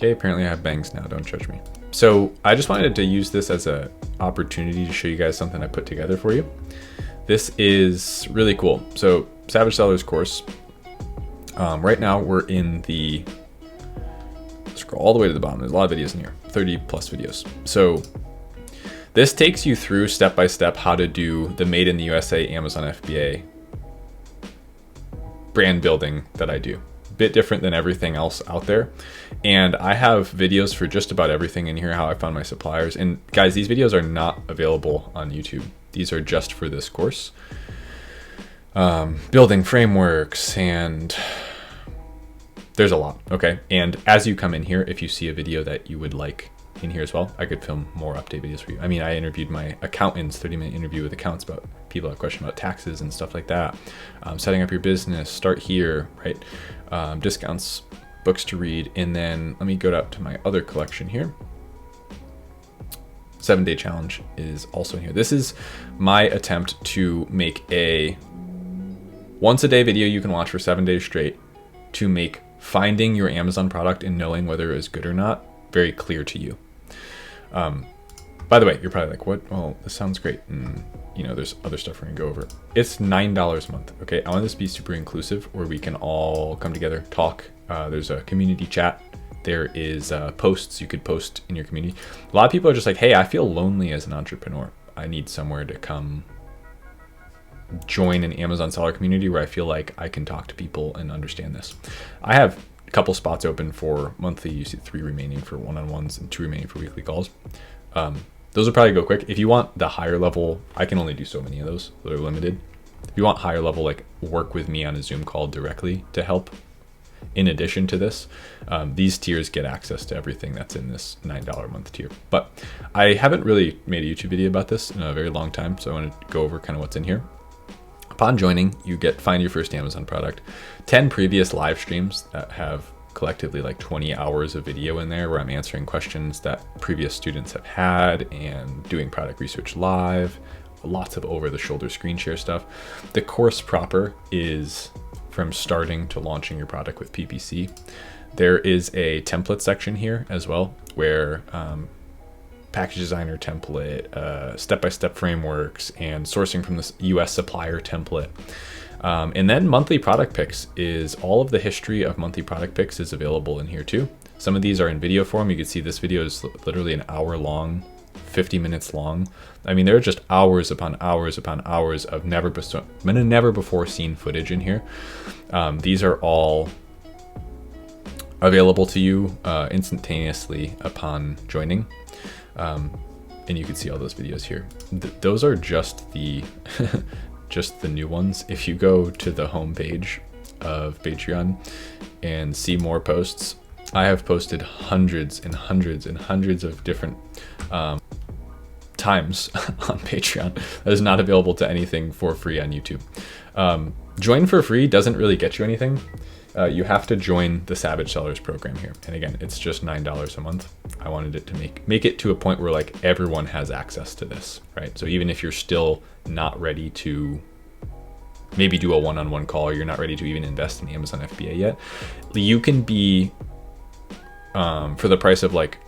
Okay, apparently I have bangs now, don't judge me. So I just wanted to use this as an opportunity to show you guys something I put together for you. This is really cool. So Savage Sellers course, right now we're in the, scroll all the way to the bottom, there's a lot of videos in here, 30 plus videos. So this takes you through step by step how to do the Made in the USA Amazon FBA brand building that I do. Bit different than everything else out there, and I have videos for just about everything in here, how I found my suppliers. And guys, these videos are not available on YouTube. These are just for this course. Building frameworks, and there's a lot. Okay, and as you come in here, if you see a video that you would like in here as well, I could film more update videos for you. I mean, I interviewed my accountants, 30-minute interview with accountants about people have questions about taxes and stuff like that. Setting up your business, start here, right? Discounts, books to read, and then let me go up to my other collection here. 7-day challenge is also in here. This is my attempt to make a once a day video you can watch for 7 days straight to make finding your Amazon product and knowing whether it is good or not very clear to you. By the way, you're probably like, what? Well, this sounds great. And you know, there's other stuff we're gonna go over. It's $9 a month, okay? I want this to be super inclusive where we can all come together, talk. There's a community chat. There is posts you could post in your community. A lot of people are just like, hey, I feel lonely as an entrepreneur. I need somewhere to come join an Amazon seller community where I feel like I can talk to people and understand this. I have a couple spots open for monthly. You see 3 remaining for one-on-ones and 2 remaining for weekly calls. Those will probably go quick. If you want the higher level, I can only do so many of those. They're limited. If you want higher level, like work with me on a Zoom call directly to help, in addition to this, these tiers get access to everything that's in this $9 a month tier. But I haven't really made a YouTube video about this in a very long time, so I want to go over kind of what's in here. Upon joining, you get find your first Amazon product, 10 previous live streams that have collectively like 20 hours of video in there where I'm answering questions that previous students have had and doing product research live, lots of over-the-shoulder screen share stuff. The course proper is from starting to launching your product with PPC. There is a template section here as well where package designer template, step-by-step frameworks, and sourcing from this US supplier template. And then monthly product picks is all of the history of monthly product picks is available in here too. Some of these are in video form. You can see this video is literally an hour long, 50 minutes long. I mean, there are just hours upon hours upon hours of never before seen footage in here. These are all available to you instantaneously upon joining. And you can see all those videos here. Those are just the just the new ones. If you go to the home page of Patreon and see more posts, I have posted hundreds and hundreds and hundreds of different times on Patreon that is not available to anything for free on YouTube. Join for free doesn't really get you anything. You have to join the Savage Sellers program here. And again, it's just $9 a month. I wanted it to make it to a point where like everyone has access to this, right? So even if you're still not ready to maybe do a one-on-one call, or you're not ready to even invest in Amazon FBA yet, you can be, for the price of like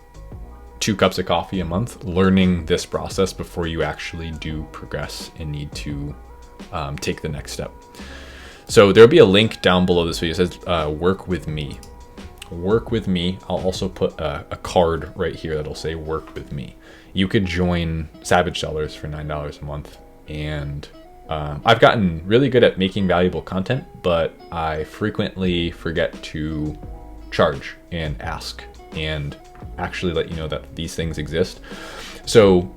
2 cups of coffee a month, learning this process before you actually do progress and need to take the next step. So there'll be a link down below this video. It says work with me. Work with me. I'll also put a card right here that'll say work with me. You could join Savage Sellers for $9 a month. And I've gotten really good at making valuable content, but I frequently forget to charge and ask and actually let you know that these things exist. So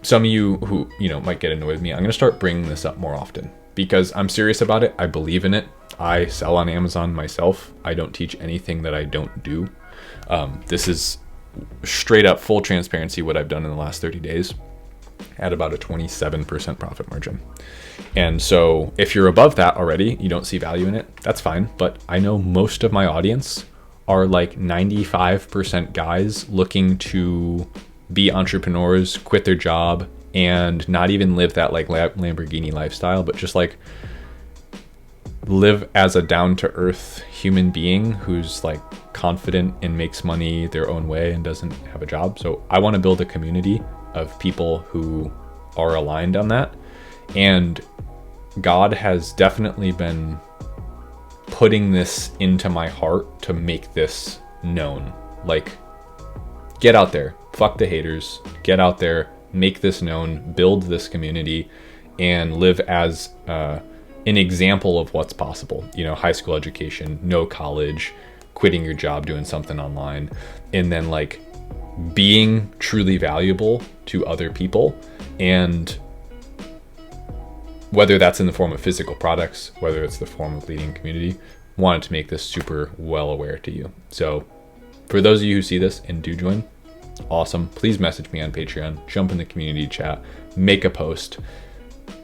some of you who might get annoyed with me, I'm going to start bringing this up more often because I'm serious about it. I believe in it. I sell on Amazon myself. I don't teach anything that I don't do. This is straight up full transparency what I've done in the last 30 days at about a 27% profit margin. And so if you're above that already, you don't see value in it, that's fine. But I know most of my audience are like 95% guys looking to be entrepreneurs, quit their job, and not even live that like Lamborghini lifestyle, but just like live as a down-to-earth human being who's like confident and makes money their own way and doesn't have a job. So I want to build a community of people who are aligned on that. And God has definitely been putting this into my heart to make this known. Like, get out there, fuck the haters, get out there, make this known, build this community, and live as an example of what's possible. You know, high school education, no college, quitting your job, doing something online, and then like being truly valuable to other people. And whether that's in the form of physical products, whether it's the form of leading community, wanted to make this super well aware to you. So for those of you who see this and do join, awesome. Please message me on Patreon, jump in the community chat, make a post,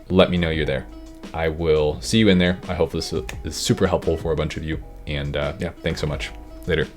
let me know you're there. I will see you in there. I hope this is super helpful for a bunch of you. And yeah, thanks so much. Later.